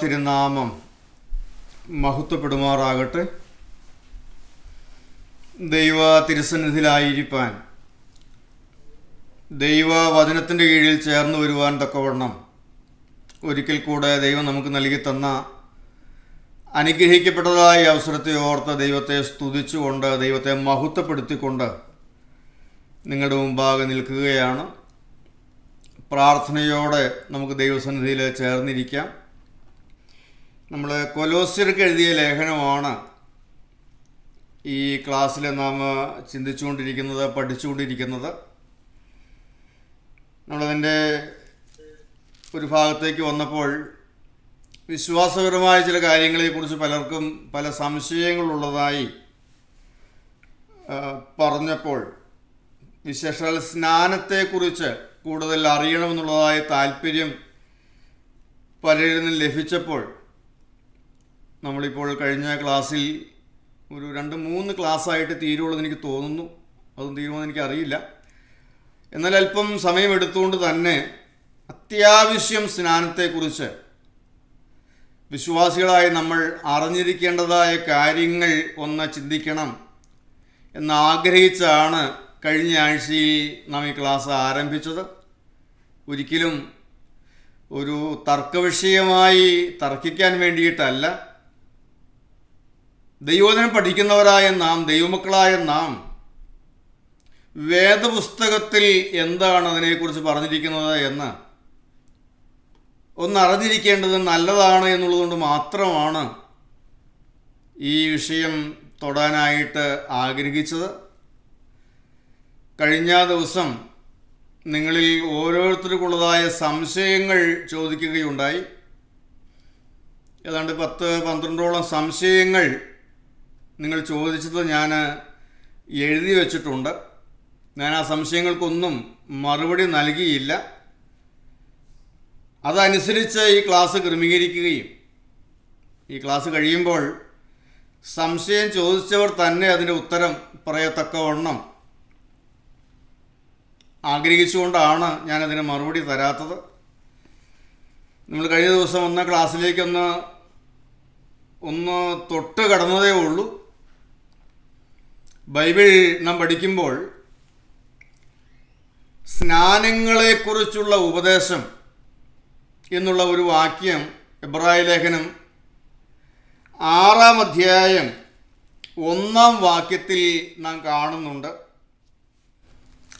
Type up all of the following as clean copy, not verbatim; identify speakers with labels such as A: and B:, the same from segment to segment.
A: തിരുനാമം മഹത്വപ്പെടുമാറാകട്ടെ. ദൈവ തിരുസന്നിധിയിലായിരിക്കാൻ, ദൈവ വചനത്തിൻ്റെ കീഴിൽ ചേർന്ന് വരുവാൻ തക്കവണ്ണം ഒരിക്കൽ കൂടെ ദൈവം നമുക്ക് നൽകി തന്ന അനുഗ്രഹിക്കപ്പെട്ടതായ അവസരത്തെ ഓർത്ത് ദൈവത്തെ സ്തുതിച്ചുകൊണ്ട്, ദൈവത്തെ മഹത്വപ്പെടുത്തിക്കൊണ്ട് നിങ്ങളുടെ മുമ്പാകെ നിൽക്കുകയാണ്. പ്രാർത്ഥനയോടെ നമുക്ക് ദൈവസന്നിധിയിൽ ചേർന്നിരിക്കാം. നമ്മൾ കൊലോസ്യർക്ക് എഴുതിയ ലേഖനമാണ് ഈ ക്ലാസ്സിൽ നാം ചിന്തിച്ചുകൊണ്ടിരിക്കുന്നത്, പഠിച്ചുകൊണ്ടിരിക്കുന്നത്. നമ്മളതിൻ്റെ ഒരു ഭാഗത്തേക്ക് വന്നപ്പോൾ വിശ്വാസപരമായ ചില കാര്യങ്ങളെക്കുറിച്ച് പലർക്കും പല സംശയങ്ങളുള്ളതായി പറഞ്ഞപ്പോൾ, വിശേഷാൽ സ്നാനത്തെക്കുറിച്ച് കൂടുതൽ അറിയണമെന്നുള്ളതായ താല്പര്യം പലരിൽ നിന്നും ലഭിച്ചപ്പോൾ, നമ്മളിപ്പോൾ കഴിഞ്ഞ ക്ലാസ്സിൽ ഒരു 2-3 ക്ലാസ്സായിട്ട് തീരുള്ളൂ എനിക്ക് തോന്നുന്നു. അതും തീരുമെന്ന് എനിക്കറിയില്ല. എന്നാൽ അല്പം സമയമെടുത്തുകൊണ്ട് തന്നെ അത്യാവശ്യം സ്നാനത്തെക്കുറിച്ച് വിശ്വാസികളായി നമ്മൾ അറിഞ്ഞിരിക്കേണ്ടതായ കാര്യങ്ങൾ ഒന്ന് ചിന്തിക്കണം എന്നാഗ്രഹിച്ചാണ് കഴിഞ്ഞ ആഴ്ചയിൽ നാം ഈ ക്ലാസ് ആരംഭിച്ചത്. ഒരിക്കലും ഒരു തർക്കവിഷയമായി തർക്കിക്കാൻ വേണ്ടിയിട്ടല്ല. ദൈവവചനം പഠിക്കുന്നവരായ നാം, ദൈവമക്കളായ നാം, വേദപുസ്തകത്തിൽ എന്താണ് അതിനെക്കുറിച്ച് പറഞ്ഞിരിക്കുന്നത് എന്ന് ഒന്നറിഞ്ഞിരിക്കേണ്ടത് നല്ലതാണ് എന്നുള്ളതുകൊണ്ട് മാത്രമാണ് ഈ വിഷയം തൊടാനായിട്ട് ആഗ്രഹിച്ചത്. കഴിഞ്ഞ ദിവസം നിങ്ങളിൽ ഓരോരുത്തർക്കുള്ളതായ സംശയങ്ങൾ ചോദിക്കുകയുണ്ടായി. ഏതാണ്ട് 10-12ഓളം സംശയങ്ങൾ നിങ്ങൾ ചോദിച്ചത് ഞാൻ എഴുതി വച്ചിട്ടുണ്ട്. ഞാൻ ആ സംശയങ്ങൾക്കൊന്നും മറുപടി നൽകിയില്ല. അതനുസരിച്ച് ഈ ക്ലാസ് ക്രമീകരിക്കുകയും ഈ ക്ലാസ് കഴിയുമ്പോൾ സംശയം ചോദിച്ചവർ തന്നെ അതിൻ്റെ ഉത്തരം പറയത്തക്കവണ്ണം ആഗ്രഹിച്ചുകൊണ്ടാണ് ഞാനതിന് മറുപടി തരാത്തത്. നമ്മൾ കഴിഞ്ഞ ദിവസം ക്ലാസ്സിലേക്ക് ഒന്ന് തൊട്ട് കടന്നതേ ഉള്ളൂ. ബൈബിൾ നാം പഠിക്കുമ്പോൾ സ്നാനങ്ങളെക്കുറിച്ചുള്ള ഉപദേശം എന്നുള്ള ഒരു വാക്യം എബ്രായ ലേഖനം 6-ാം അധ്യായം 1-ാം വാക്യത്തിൽ നാം കാണുന്നുണ്ട്.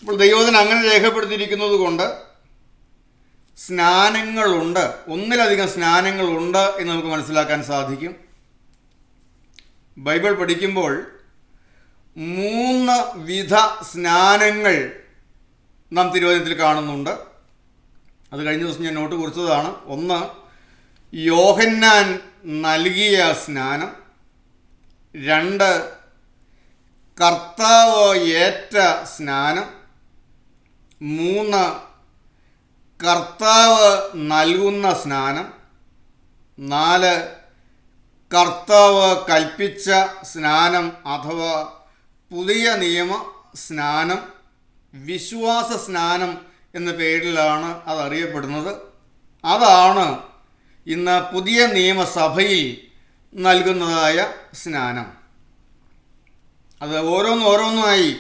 A: അപ്പോൾ ദൈവവചനം അങ്ങനെ രേഖപ്പെടുത്തിയിരിക്കുന്നത് കൊണ്ട് സ്നാനങ്ങളുണ്ട്, ഒന്നിലധികം സ്നാനങ്ങളുണ്ട് എന്ന് നമുക്ക് മനസ്സിലാക്കാൻ സാധിക്കും. ബൈബിൾ പഠിക്കുമ്പോൾ 3 വിധ സ്നാനങ്ങൾ നാം തിരുവചനത്തിൽ കാണുന്നുണ്ട്. അത് കഴിഞ്ഞ ദിവസം ഞാൻ നോട്ട് കുറിച്ചതാണ്. 1, യോഹന്നാൻ നൽകിയ സ്നാനം. 2, കർത്താവ് ഏറ്റ സ്നാനം. 3, കർത്താവ് നൽകുന്ന സ്നാനം. 4, കർത്താവ് കൽപ്പിച്ച സ്നാനം അഥവാ പുതിയ നിയമ സ്നാനം, വിശ്വാസ സ്നാനം എന്ന പേരിലാണ് അതറിയപ്പെടുന്നത്. അതാണ് ഇന്ന് പുതിയ നിയമസഭയിൽ നൽകുന്നതായ സ്നാനം. അത് ഓരോന്നായി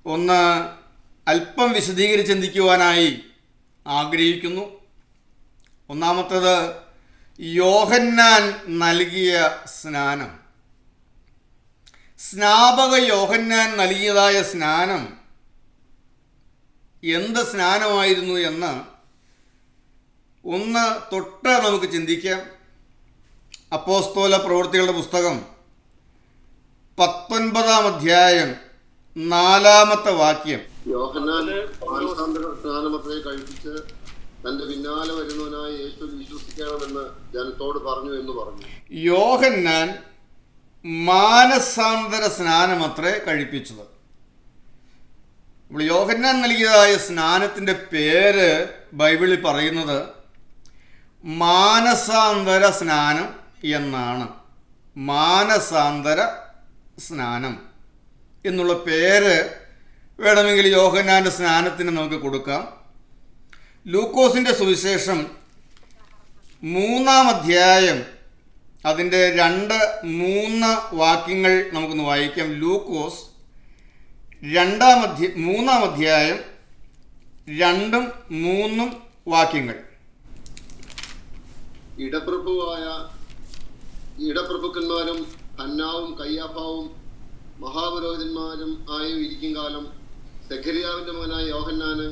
A: ഒന്ന് അല്പം വിശദീകരിച്ച് ചിന്തിക്കുവാനായി ആഗ്രഹിക്കുന്നു. ഒന്നാമത്തേത് യോഹന്നാൻ നൽകിയ സ്നാനം. സ്നാപക യോഹന്നാൻ നൽകിയതായ സ്നാനം എന്ത് സ്നാനമായിരുന്നു എന്ന് ഒന്ന് തൊട്ട് നമുക്ക് ചിന്തിക്കാം. അപ്പോസ്തല പ്രവൃത്തികളുടെ പുസ്തകം 19-ാം അധ്യായം 4-ാമത്തെ വാക്യം.
B: യോഹന്നാൻ മാനസാന്തര സ്നാനമത്രേ കഴിപ്പിച്ച് തന്റെ പിന്നാലെ വരുന്നവനായ യേശു വിശ്വസിക്കണമെന്ന് ജനത്തോട് പറഞ്ഞു എന്ന് പറഞ്ഞു.
A: യോഹന്നാൻ മാനസാന്തര സ്നാനമത്രേ കഴിപ്പിച്ചത്. അപ്പോൾ യോഹന്നാൻ നൽകിയതായ സ്നാനത്തിൻ്റെ പേര് ബൈബിളിൽ പറയുന്നത് മാനസാന്തര സ്നാനം എന്നാണ്. മാനസാന്തര സ്നാനം എന്നുള്ള പേര് വേണമെങ്കിൽ യോഹന്നാൻ്റെ സ്നാനത്തിന് നമുക്ക് കൊടുക്കാം. ലൂക്കോസിൻ്റെ സുവിശേഷം 3-ാം അധ്യായം അതിൻ്റെ 2-3 വാക്യങ്ങൾ നമുക്കൊന്ന് വായിക്കാം. ലൂക്കോസ് 3-ാം അധ്യായം 2-3 വാക്യങ്ങൾ.
B: ഇടപ്രഭുക്കന്മാരും ഹന്നാവും കയ്യാഫാവും മഹാപുരോഹിതന്മാരും ആയും ഇരിക്കും കാലം സെഖര്യാവിന്റെ മകനായ യോഹന്നാന്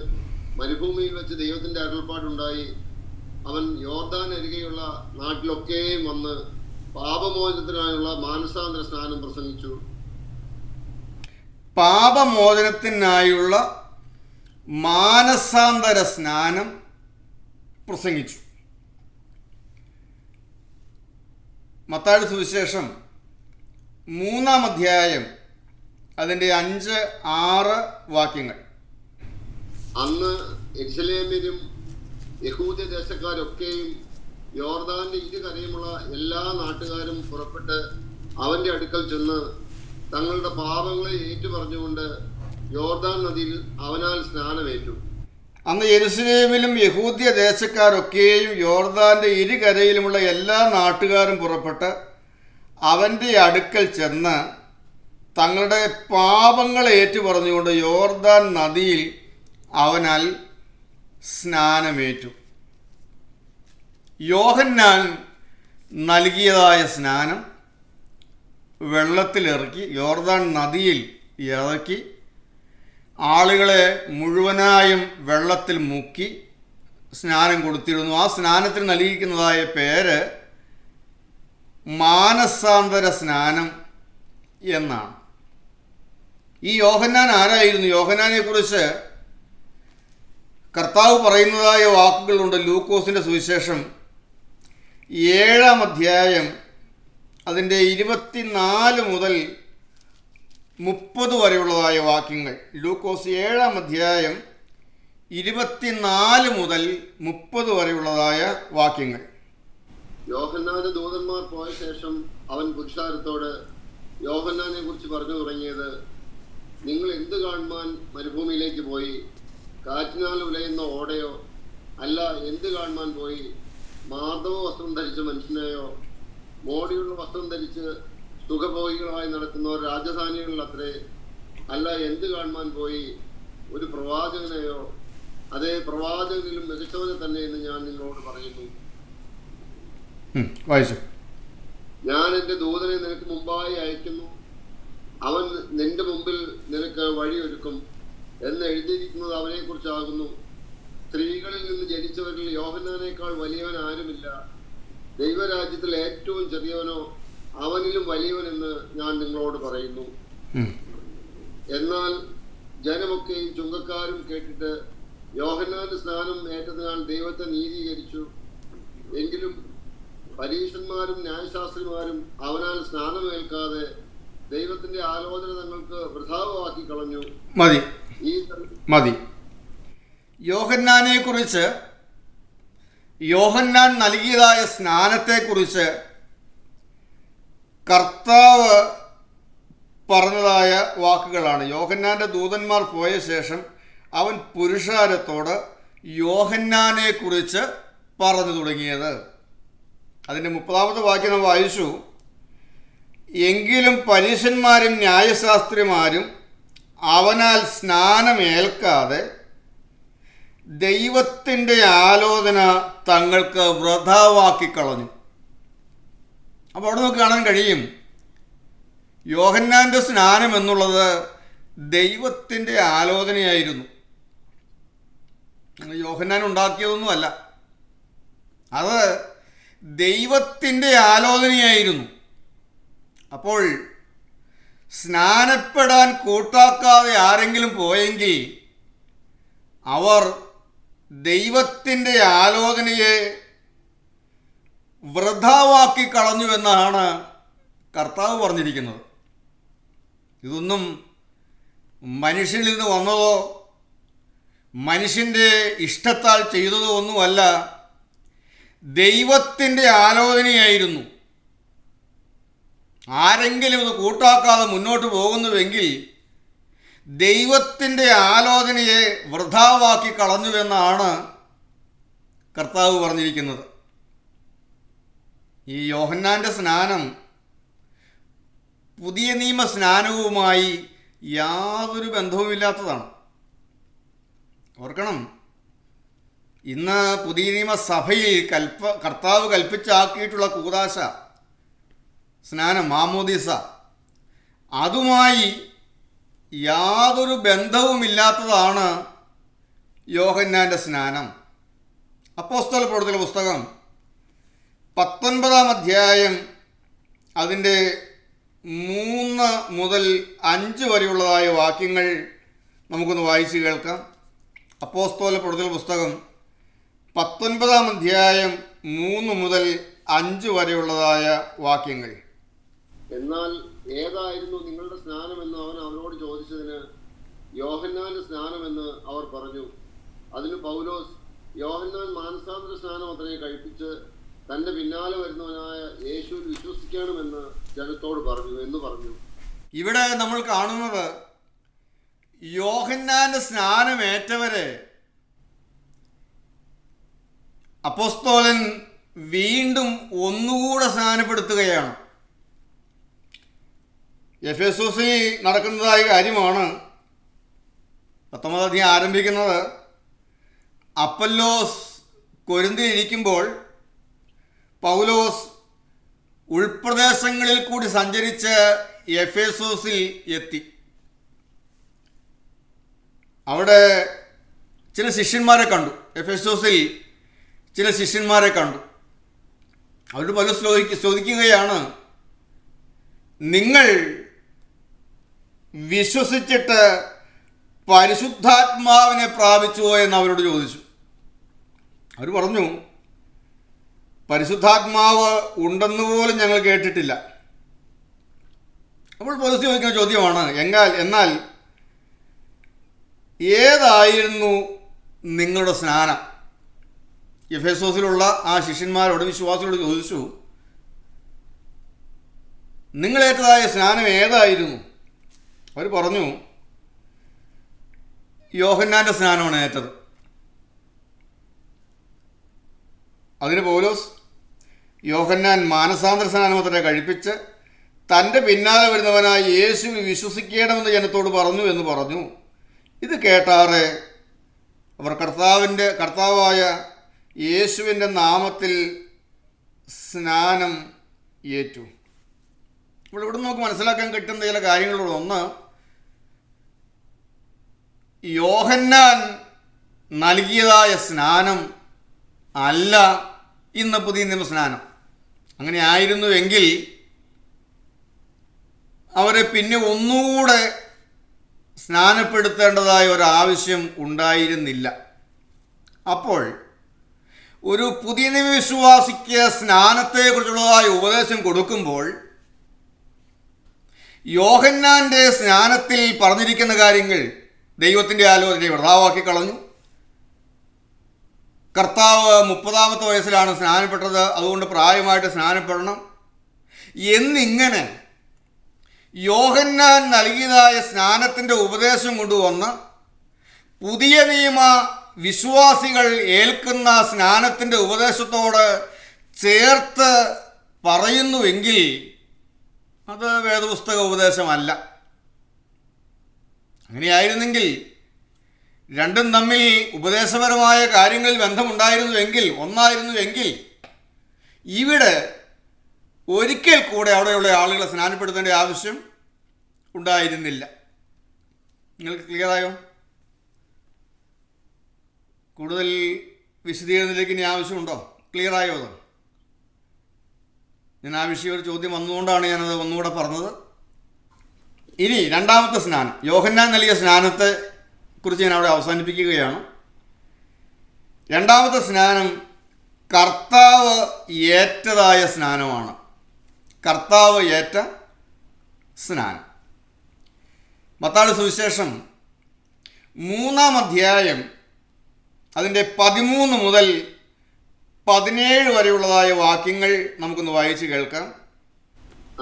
B: മരുഭൂമിയിൽ വെച്ച് ദൈവത്തിന്റെ അരുൾപ്പാടുണ്ടായി. അവൻ യോർദാൻ അരികെയുള്ള നാട്ടിലൊക്കെയും വന്ന് പാപമോചനത്തിനായുള്ള മാനസാന്തര സ്നാനം പ്രസംഗിച്ചു.
A: പാപമോചനത്തിനായുള്ള മാനസാന്തര സ്നാനം പ്രസംഗിച്ചു. മത്തായിയുടെ സുവിശേഷം 3-ാം അധ്യായം അതിൻ്റെ 5-6 വാക്യങ്ങൾ.
B: അന്ന് യെരുശലേമ്യരും യഹൂദ ദേശക്കാരൊക്കെയും യോർദാന്റെ ഇരുകരയുമുള്ള എല്ലാ നാട്ടുകാരും പുറപ്പെട്ട് അവന്റെ അടുക്കൽ ചെന്ന് തങ്ങളുടെ പാപങ്ങളെ ഏറ്റുപറഞ്ഞുകൊണ്ട് യോർദാൻ നദിയിൽ അവനാൽ സ്നാനമേറ്റു.
A: അന്ന് യെരുശലേമിലും യഹൂദ്യ ദേശക്കാരൊക്കെയും യോർദാന്റെ ഇരുകരയിലുമുള്ള എല്ലാ നാട്ടുകാരും പുറപ്പെട്ട് അവൻ്റെ അടുക്കൽ ചെന്ന് തങ്ങളുടെ പാപങ്ങളെ ഏറ്റുപറഞ്ഞുകൊണ്ട് യോർദാൻ നദിയിൽ അവനാൽ സ്നാനമേറ്റു. യോഹന്നാൻ നൽകിയതായ സ്നാനം വെള്ളത്തിലിറക്കി, യോർദാൻ നദിയിൽ ഇറക്കി, ആളുകളെ മുഴുവനായും വെള്ളത്തിൽ മുക്കി സ്നാനം കൊടുത്തിരുന്നു. ആ സ്നാനത്തിന് നൽകിയിരിക്കുന്നതായ പേര് മാനസാന്തര സ്നാനം എന്നാണ്. ഈ യോഹന്നാൻ ആരായിരുന്നു? യോഹന്നാനെക്കുറിച്ച് കർത്താവ് പറയുന്നതായ വാക്കുകളുണ്ട്. ലൂക്കോസിൻ്റെ സുവിശേഷം 7-ാം അധ്യായം അതിൻ്റെ 24 മുതൽ 30 വരെയുള്ളതായ വാക്യങ്ങൾ. ലൂക്കോസ് 7-ാം അധ്യായം 24 മുതൽ 30 വരെയുള്ളതായ വാക്യങ്ങൾ.
B: യോഹന്നാന്റെ ദൂതന്മാർ പോയ ശേഷം അവൻ പുരുഷാരത്തോട് യോഹന്നാനെ കുറിച്ച് പറഞ്ഞു തുടങ്ങിയത്, നിങ്ങൾ എന്ത് കാണുവാൻ മരുഭൂമിയിലേക്ക് പോയി? കാറ്റിനാൽ ഉലയുന്ന ഓടയോ? അല്ല, എന്ത് കാണുവാൻ പോയി? മാർദ്ദവ വസ്ത്രം ധരിച്ച മനുഷ്യനെയോ? മോടിയുള്ള വസ്ത്രം ധരിച്ച് സുഖഭോഗികളായി നടക്കുന്നവർ രാജധാനികളിൽ അത്രേ. അല്ല, എന്ത് കാണുവാൻ പോയി? ഒരു പ്രവാചകനെയോ? അതേ, പ്രവാചകനിലും മികച്ചവനെ തന്നെ എന്ന് ഞാൻ നിങ്ങളോട് പറയുന്നു. ഞാൻ എൻ്റെ ദൂതനെ നിനക്ക് മുമ്പായി അയക്കുന്നു. അവൻ നിന്റെ മുമ്പിൽ നിനക്ക് വഴിയൊരുക്കും എന്ന് എഴുതിയിരിക്കുന്നത് അവനെ കുറിച്ചാകുന്നു. സ്ത്രീകളിൽ നിന്ന് ജനിച്ചവരിൽ യോഹന്നാനേക്കാൾ വലിയവൻ ആരുമില്ല. ദൈവരാജ്യത്തിൽ ഏറ്റവും ചെറിയവനോ അവനിലും വലിയവനെന്ന് ഞാൻ നിങ്ങളോട് പറയുന്നു. എന്നാൽ ജനമൊക്കെയും ചുങ്കക്കാരും കേട്ടിട്ട് യോഹന്നാന്റെ സ്നാനം ഏറ്റതിനാൽ ദൈവത്തെ നീതീകരിച്ചു. എങ്കിലും പരീശന്മാരും ന്യായശാസ്ത്രിമാരും അവനാൽ സ്നാനമേൽക്കാതെ ദൈവത്തിന്റെ ആലോചന തങ്ങൾക്ക് വൃഥാവാക്കി കളഞ്ഞു.
A: മതി. യോഹന്നാനെ കുറിച്ച്, യോഹന്നാൻ നൽകിയതായ സ്നാനത്തെക്കുറിച്ച് കർത്താവ് പറഞ്ഞതായ വാക്കുകളാണ്. യോഹന്നാന്റെ ദൂതന്മാർ പോയ ശേഷം അവൻ പുരുഷാരത്തോട് യോഹന്നാനെ കുറിച്ച് പറഞ്ഞു തുടങ്ങിയത്. അതിൻ്റെ 30-ാമത്തെ വാക്യം നാം വായിച്ചു. എങ്കിലും പരീശന്മാരും ന്യായശാസ്ത്രിമാരും അവനാൽ സ്നാനമേൽക്കാതെ ദൈവത്തിൻ്റെ ആലോചന തങ്ങൾക്ക് വൃഥാവാക്കി കളഞ്ഞു. അപ്പോൾ അവിടെ നമുക്ക് കാണാൻ കഴിയും, യോഹന്നാൻ്റെ സ്നാനം എന്നുള്ളത് ദൈവത്തിൻ്റെ ആലോചനയായിരുന്നു. യോഹന്നാൻ ഉണ്ടാക്കിയതൊന്നുമല്ല, അത് ദൈവത്തിൻ്റെ ആലോചനയായിരുന്നു. അപ്പോൾ സ്നാനപ്പെടാൻ കൂട്ടാക്കാതെ ആരെങ്കിലും പോയെങ്കിൽ അവർ ദൈവത്തിൻ്റെ ആലോചനയെ വൃഥാവാക്കി കളഞ്ഞുവെന്നാണ് കർത്താവ് പറഞ്ഞിരിക്കുന്നത്. ഇതൊന്നും മനുഷ്യനിൽ നിന്ന് വന്നതോ മനുഷ്യൻ്റെ ഇഷ്ടത്താൽ ചെയ്തതോ ഒന്നുമല്ല, ദൈവത്തിൻ്റെ ആലോചനയായിരുന്നു. ആരെങ്കിലും ഇത് കൂട്ടാക്കാതെ മുന്നോട്ട് പോകുന്നുവെങ്കിൽ ദൈവത്തിൻ്റെ ആലോചനയെ വൃഥാവാക്കി കളഞ്ഞുവെന്നാണ് കർത്താവ് പറഞ്ഞിരിക്കുന്നത്. ഈ യോഹന്നാൻ്റെ സ്നാനം പുതിയ നിയമ സ്നാനവുമായി യാതൊരു ബന്ധവുമില്ലാത്തതാണ്. ഓർക്കണം, ഇന്ന് പുതിയ നിയമ സഭയിൽ കർത്താവ് കൽപ്പിച്ചാക്കിയിട്ടുള്ള കൂദാശ സ്നാനം, മാമോദീസ, അതുമായി യാതൊരു ബന്ധവുമില്ലാത്തതാണ് യോഹന്നാൻ്റെ സ്നാനം. അപ്പോസ്തല പ്രവൃത്തികളുടെ പുസ്തകം 19 അധ്യായം അതിൻ്റെ 3 മുതൽ 5 വരെയുള്ളതായ വാക്യങ്ങൾ നമുക്കൊന്ന് വായിച്ച് കേൾക്കാം. അപ്പോസ്തല പ്രവൃത്തികളുടെ പുസ്തകം 19 അധ്യായം 3 മുതൽ 5 വരെയുള്ളതായ വാക്യങ്ങൾ.
B: എന്നാൽ ഏതായിരുന്നു നിങ്ങളുടെ സ്നാനമെന്ന് അവൻ അവരോട് ചോദിച്ചതിന് യോഹന്നാന്റെ സ്നാനമെന്ന് അവർ പറഞ്ഞു. അതിന് പൗലോസ്, യോഹന്നാൻ മാനസാന്തര സ്നാനം അത്രേ കഴിപ്പിച്ച് തന്റെ പിന്നാലെ വരുന്നവനായ യേശുവിൽ വിശ്വസിക്കണമെന്ന് ജനത്തോട് പറഞ്ഞു എന്ന് പറഞ്ഞു.
A: ഇവിടെ നമ്മൾ കാണുന്നത് യോഹന്നാന്റെ സ്നാനമേറ്റവരെ അപ്പോസ്തലൻ വീണ്ടും ഒന്നുകൂടെ സ്നാനപ്പെടുത്തുകയാണ്. എഫെസോസിൽ നടക്കുന്നതായ കാര്യമാണ് 19 അധ്യായം ആരംഭിക്കുന്നത്. അപ്പല്ലോസ് കൊരിന്തിലിരിക്കുമ്പോൾ പൗലോസ് ഉൾപ്രദേശങ്ങളിൽ കൂടി സഞ്ചരിച്ച് എഫെസോസിൽ എത്തി. അവിടെ ചില ശിഷ്യന്മാരെ കണ്ടു. എഫെസോസിൽ ചില ശിഷ്യന്മാരെ കണ്ടു. അവരോട് പൗലോസ് ചോദിക്കുകയാണ്, നിങ്ങൾ വിശ്വസിച്ചിട്ട് പരിശുദ്ധാത്മാവിനെ പ്രാപിച്ചുവോ എന്ന് അവരോട് ചോദിച്ചു. അവർ പറഞ്ഞു, പരിശുദ്ധാത്മാവ് ഉണ്ടെന്ന് പോലും ഞങ്ങൾ കേട്ടിട്ടില്ല. അപ്പോൾ പൗലോസ് ചോദിക്കുന്ന ചോദ്യമാണ്, എന്നാൽ ഏതായിരുന്നു നിങ്ങളുടെ സ്നാനം? എഫെസോസിലുള്ള ആ ശിഷ്യന്മാരോട്, വിശ്വാസികളോട് ചോദിച്ചു, നിങ്ങളേറ്റതായ സ്നാനം ഏതായിരുന്നു? അവർ പറഞ്ഞു, യോഹന്നാൻ്റെ സ്നാനമാണ് ഏറ്റത്. അതിന് പൗലോസ്, യോഹന്നാൻ മാനസാന്തര സ്നാനം അത്രേ കഴിപ്പിച്ച് തൻ്റെ പിന്നാലെ വരുന്നവനായ യേശുവിൽ വിശ്വസിക്കണമെന്ന് ജനത്തോട് പറഞ്ഞു എന്ന് പറഞ്ഞു. ഇത് കേട്ടാറെ അവർ കർത്താവായ യേശുവിൻ്റെ നാമത്തിൽ സ്നാനം ഏറ്റു. ഇവിടെ നമുക്ക് മനസ്സിലാക്കാൻ കിട്ടുന്ന ചില കാര്യങ്ങളുള്ള ഒന്ന്, യോഹന്നാൻ നൽകിയതായ സ്നാനം അല്ല ഇന്ന് പുതിയ നിയമ സ്നാനം. അങ്ങനെ ആയിരുന്നുവെങ്കിൽ അവരെ പിന്നെ ഒന്നുകൂടെ സ്നാനപ്പെടുത്തേണ്ടതായ ഒരാവശ്യം ഉണ്ടായിരുന്നില്ല. അപ്പോൾ ഒരു പുതിയ നിയമ വിശ്വാസിക്ക് സ്നാനത്തെക്കുറിച്ചുള്ളതായ ഉപദേശം കൊടുക്കുമ്പോൾ യോഹന്നാൻ്റെ സ്നാനത്തിൽ പറഞ്ഞിരിക്കുന്ന കാര്യങ്ങൾ ദൈവത്തിൻ്റെ ആലോചനയെ വൃഥാവാക്കി കളഞ്ഞു. കർത്താവ് 30-ാമത്തെ വയസ്സിലാണ് സ്നാനപ്പെട്ടത്, അതുകൊണ്ട് പ്രായമായിട്ട് സ്നാനപ്പെടണം എന്നിങ്ങനെ യോഹന്നാൻ നൽകിയതായ സ്നാനത്തിൻ്റെ ഉപദേശം കൊണ്ടുവന്ന് പുതിയ നിയമ വിശ്വാസികൾ ഏൽക്കുന്ന സ്നാനത്തിൻ്റെ ഉപദേശത്തോട് ചേർത്ത് പറയുന്നുവെങ്കിൽ അത് വേദപുസ്തക ഉപദേശമല്ല. അങ്ങനെയായിരുന്നെങ്കിൽ രണ്ടും തമ്മിൽ ഉപദേശപരമായ കാര്യങ്ങളിൽ ഒന്നായിരുന്നുവെങ്കിൽ ഇവിടെ ഒരിക്കൽ കൂടെ അവിടെയുള്ള ആളുകളെ സ്നാനപ്പെടുത്തേണ്ട ആവശ്യം ഉണ്ടായിരുന്നില്ല. നിങ്ങൾക്ക് ക്ലിയറായോ? കൂടുതൽ വിശദീകരണത്തിലേക്ക് ഇനി ആവശ്യമുണ്ടോ? ക്ലിയറായോ? അത് ഞാൻ ആ വിഷയം ഒരു ചോദ്യം വന്നുകൊണ്ടാണ് ഞാനത് ഒന്നുകൂടെ പറഞ്ഞത്. ഇനി രണ്ടാമത്തെ സ്നാനം, യോഹന്നാൻ നൽകിയ സ്നാനത്തെ കുറിച്ച് ഞാൻ അവിടെ അവസാനിപ്പിക്കുകയാണ്. രണ്ടാമത്തെ സ്നാനം കർത്താവ് ഏറ്റതായ സ്നാനമാണ്. കർത്താവ് ഏറ്റ സ്നാനം. മത്തായിയുടെ സുവിശേഷം 3-ാം അധ്യായം അതിൻ്റെ 13 മുതൽ 17 വരെയുള്ളതായ വാക്യങ്ങൾ നമുക്കൊന്ന് വായിച്ച് കേൾക്കാം.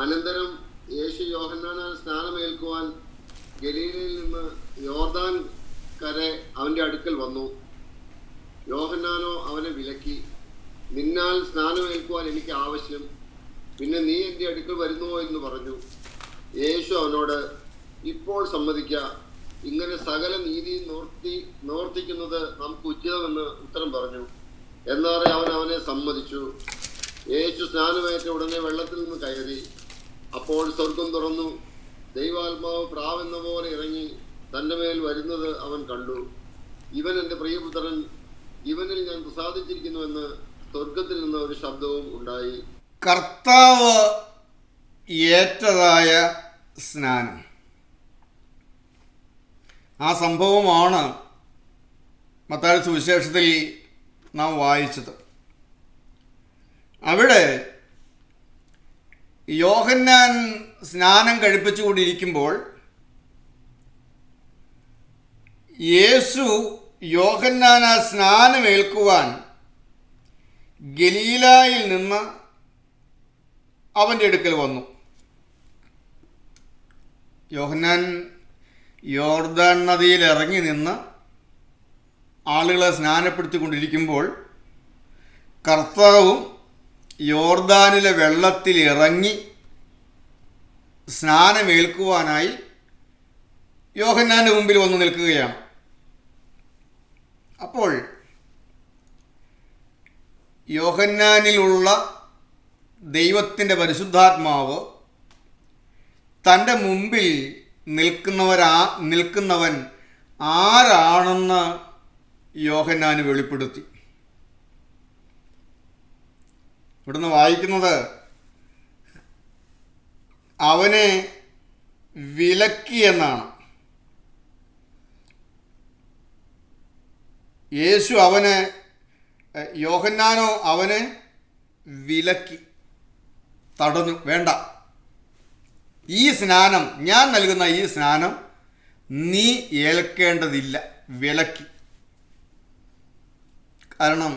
B: അനന്തരം യേശു യോഹന്നാനാൽ സ്നാനമേൽക്കുവാൻ ഗലീലയിൽ നിന്ന് യോർദാൻ കരെ അവന്റെ അടുക്കൽ വന്നു. യോഹന്നാനോ അവനെ വിലക്കി, നിന്നാൽ സ്നാനമേൽക്കുവാൻ എനിക്ക് ആവശ്യം, പിന്നെ നീ എൻ്റെ അടുക്കൽ വരുന്നുവോ എന്ന് പറഞ്ഞു. യേശു അവനോട്, ഇപ്പോൾ സമ്മതിക്ക, ഇങ്ങനെ സകല നീതി നിവർത്തിക്കുന്നത് നമുക്ക് ഉചിതമെന്ന് ഉത്തരം പറഞ്ഞു. എന്നാറെ അവൻ അവനെ സമ്മതിച്ചു. യേശു സ്നാനമേറ്റ ഉടനെ വെള്ളത്തിൽ നിന്ന് കയറി. അപ്പോൾ സ്വർഗം തുറന്നു. ദൈവാത്മാവ് പ്രാവെന്ന പോലെ ഇറങ്ങി തൻ്റെ മേൽ വരുന്നത് അവൻ കണ്ടു. ഇവൻ എൻ്റെ പ്രിയപുത്രൻ, ഇവനിൽ ഞാൻ പ്രസാദിച്ചിരിക്കുന്നുവെന്ന് സ്വർഗത്തിൽ നിന്ന് ഒരു ശബ്ദവും ഉണ്ടായി.
A: കർത്താവ് ഏറ്റതായ സ്നാനം. ആ സംഭവമാണ് മത്തായി സുവിശേഷത്തിൽ നാം വായിച്ചത്. അവിടെ യോഹന്നാൻ സ്നാനം കഴിപ്പിച്ചുകൊണ്ടിരിക്കുമ്പോൾ യേശു യോഹന്നാൻ ആ സ്നാനമേൽക്കുവാൻ ഗലീലായിൽ നിന്ന് അവൻ്റെ അടുക്കൽ വന്നു. യോഹന്നാൻ യോർദാൻ നദിയിൽ ഇറങ്ങി നിന്ന് ആളുകളെ സ്നാനപ്പെടുത്തിക്കൊണ്ടിരിക്കുമ്പോൾ കർത്താവും യോർദാനിലെ വെള്ളത്തിൽ ഇറങ്ങി സ്നാനമേൽക്കുവാനായി യോഹന്നാൻ്റെ മുമ്പിൽ വന്നു നിൽക്കുകയാണ്. അപ്പോൾ യോഹന്നാനിലുള്ള ദൈവത്തിൻ്റെ പരിശുദ്ധാത്മാവ് തൻ്റെ മുമ്പിൽ നിൽക്കുന്നവൻ ആരാണെന്ന് യോഹന്നാന് വെളിപ്പെടുത്തി. ഇവിടുന്ന് വായിക്കുന്നത് അവനെ വിലക്കി എന്നാണ്. യോഹന്നാനോ അവനെ വിലക്കി, തടഞ്ഞു. വേണ്ട, ഈ സ്നാനം, ഞാൻ നൽകുന്ന ഈ സ്നാനം നീ ഏൽക്കേണ്ടതില്ല, വിലക്കി. കാരണം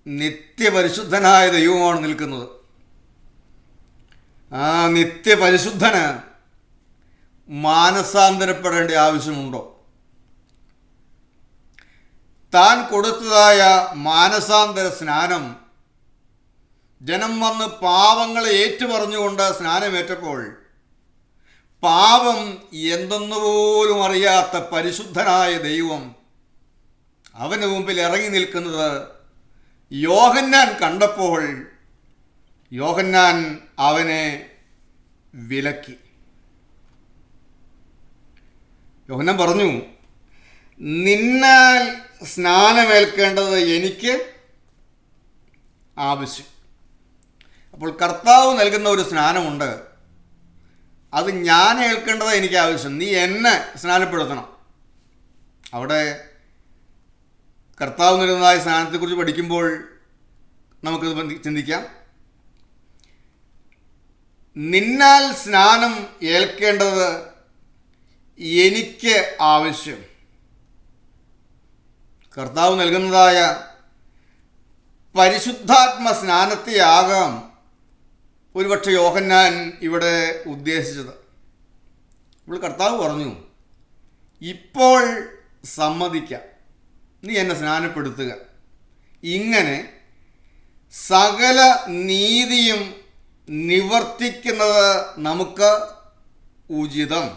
A: നിത്യപരിശുദ്ധനായ ദൈവമാണ് നിൽക്കുന്നത്. ആ നിത്യപരിശുദ്ധന് മാനസാന്തരപ്പെടേണ്ട ആവശ്യമുണ്ടോ? താൻ കൊടുത്തതായ മാനസാന്തര സ്നാനം ജനം വന്ന് പാപങ്ങളെ ഏറ്റുപറഞ്ഞുകൊണ്ട് സ്നാനമേറ്റപ്പോൾ പാപം എന്തെന്നുപോലും അറിയാത്ത പരിശുദ്ധനായ ദൈവം അവന് മുമ്പിൽ ഇറങ്ങി നിൽക്കുന്നത് യോഹന്നാൻ കണ്ടപ്പോൾ യോഹന്നാൻ അവനെ വിലക്കി. യോഹന്നാൻ പറഞ്ഞു, നിന്നാൽ സ്നാനമേൽക്കേണ്ടത് എനിക്ക് ആവശ്യം. അപ്പോൾ കർത്താവ് നൽകുന്ന ഒരു സ്നാനമുണ്ട്, അത് ഞാൻ ഏൽക്കേണ്ടത് എനിക്ക് ആവശ്യം. നീ എന്നെ സ്നാനപ്പെടുത്തണം. അവിടെ കർത്താവ് നൽകുന്നതായ സ്നാനത്തെക്കുറിച്ച് പഠിക്കുമ്പോൾ നമുക്കത് ചിന്തിക്കാം. നിന്നാൽ സ്നാനം ഏൽക്കേണ്ടത് എനിക്ക് ആവശ്യം. കർത്താവ് നൽകുന്നതായ പരിശുദ്ധാത്മ സ്നാനത്തെയാകാം ഒരുപക്ഷെ യോഹന്നാൻ ഇവിടെ ഉദ്ദേശിച്ചത്. ഇപ്പോൾ കർത്താവ് പറഞ്ഞു, ഇപ്പോൾ സമ്മതിക്കാം, നീ എന്നെ സ്നാനപ്പെടുത്തുക. ഇങ്ങനെ സകല നീതിയും നിവർത്തിക്കുന്നത് നമുക്ക് ഉചിതം.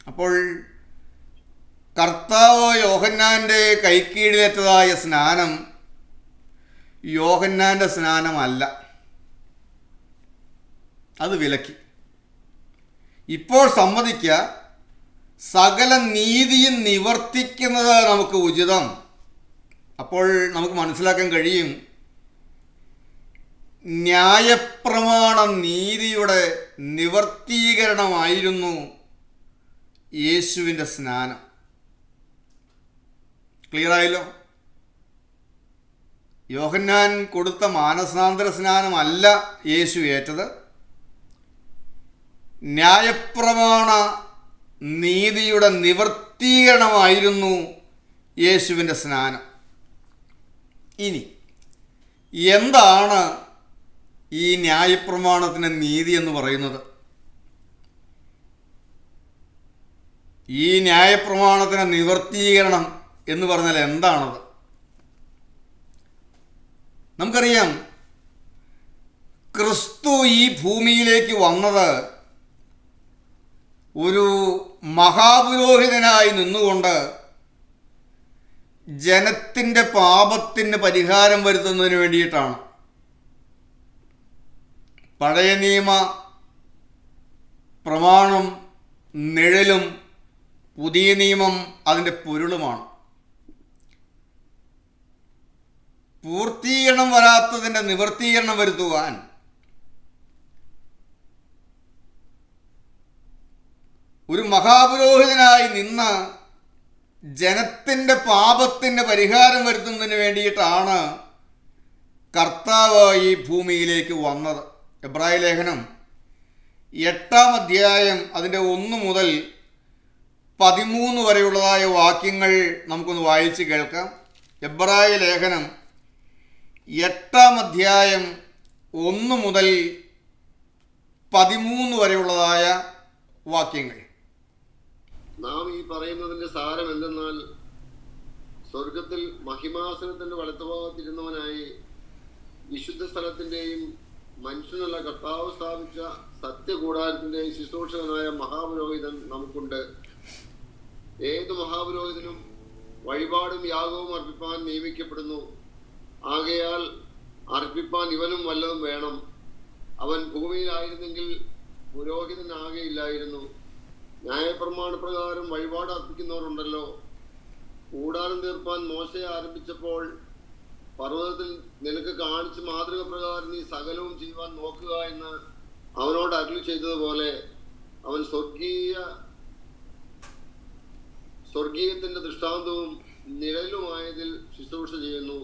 A: അപ്പോൾ കർത്താവ് യോഹന്നാൻ്റെ കൈക്കീഴിലേറ്റതായ സ്നാനം യോഹന്നാൻ്റെ സ്നാനമല്ല, അത് വിലക്കി. ഇപ്പോൾ സമ്മതിക്കുക, സകല നീതിയും നിവർത്തിക്കുന്നത് നമുക്ക് ഉചിതം. അപ്പോൾ നമുക്ക് മനസ്സിലാക്കാൻ കഴിയും, ന്യായപ്രമാണ നീതിയുടെ നിവർത്തീകരണമായിരുന്നു യേശുവിൻ്റെ സ്നാനം. ക്ലിയറായല്ലോ? യോഹന്നാൻ കൊടുത്ത മാനസാന്തര സ്നാനമല്ല യേശു ഏറ്റത്, ന്യായപ്രമാണ നീതിയുടെ നിവർത്തീകരണമായിരുന്നു യേശുവിൻ്റെ സ്നാനം. ഇനി എന്താണ് ഈ ന്യായപ്രമാണത്തിൻ്റെ നീതി എന്ന് പറയുന്നത്? ഈ ന്യായപ്രമാണത്തിൻ്റെ നിവർത്തീകരണം എന്ന് പറഞ്ഞാൽ എന്താണത്? നമുക്കറിയാം, ക്രിസ്തു ഈ ഭൂമിയിലേക്ക് വന്നത് ഒരു മഹാപുരോഹിതനായി നിന്നുകൊണ്ട് ജനത്തിൻ്റെ പാപത്തിന് പരിഹാരം വരുത്തുന്നതിന് വേണ്ടിയിട്ടാണ്. പഴയ നിയമ പ്രമാണം നിഴലും പുതിയ നിയമം അതിൻ്റെ പൊരുളുമാണ്. പൂർത്തീകരണം വരാത്തതിൻ്റെ നിവർത്തീകരണം വരുത്തുവാൻ ഒരു മഹാപുരോഹിതനായി നിന്ന് ജനത്തിൻ്റെ പാപത്തിന് പരിഹാരം വരുത്തുന്നതിന് വേണ്ടിയിട്ടാണ് കർത്താവ് ഈ ഭൂമിയിലേക്ക് വന്നത്. എബ്രായ ലേഖനം 8-ാം അധ്യായം അതിൻ്റെ 1 മുതൽ 13 വരെയുള്ളതായ വാക്യങ്ങൾ നമുക്കൊന്ന് വായിച്ച് കേൾക്കാം. എബ്രായ ലേഖനം 8-ാം അധ്യായം 1 മുതൽ 13 വരെയുള്ളതായ വാക്യങ്ങൾ.
B: നാം ഈ പറയുന്നതിന്റെ സാരം എന്തെന്നാൽ, സ്വർഗത്തിൽ മഹിമാസനത്തിന്റെ വലത്തുഭാഗത്തിരുന്നവനായി വിശുദ്ധ സ്ഥലത്തിന്റെയും മനുഷ്യനുള്ള കർത്താവ് സ്ഥാപിച്ച സത്യകൂടാരത്തിന്റെയും ശുശ്രൂഷകനായ മഹാപുരോഹിതൻ നമുക്കുണ്ട്. ഏത് മഹാപുരോഹിതനും വഴിപാടും യാഗവും അർപ്പിപ്പാൻ നിയമിക്കപ്പെടുന്നു. ആകയാൽ അർപ്പിപ്പാൻ ഇവനും വല്ലതും വേണം. അവൻ ഭൂമിയിലായിരുന്നെങ്കിൽ പുരോഹിതനാകെയില്ലായിരുന്നു. ന്യായപ്രമാണ പ്രകാരം വഴിപാട് അർപ്പിക്കുന്നവരുണ്ടല്ലോ. കൂടാരം തീർപ്പാൻ മോശയെ ആരംഭിച്ചപ്പോൾ പർവ്വതത്തിൽ നിനക്ക് കാണിച്ച് മാതൃക പ്രകാരം നീ സകലവും ചെയ്യുവാൻ നോക്കുക എന്ന് അവനോട് അരുളി ചെയ്തതുപോലെ അവൻ സ്വർഗീയത്തിന്റെ ദൃഷ്ടാന്തവും നിഴലുമായതിൽ ശുശ്രൂഷ ചെയ്യുന്നു.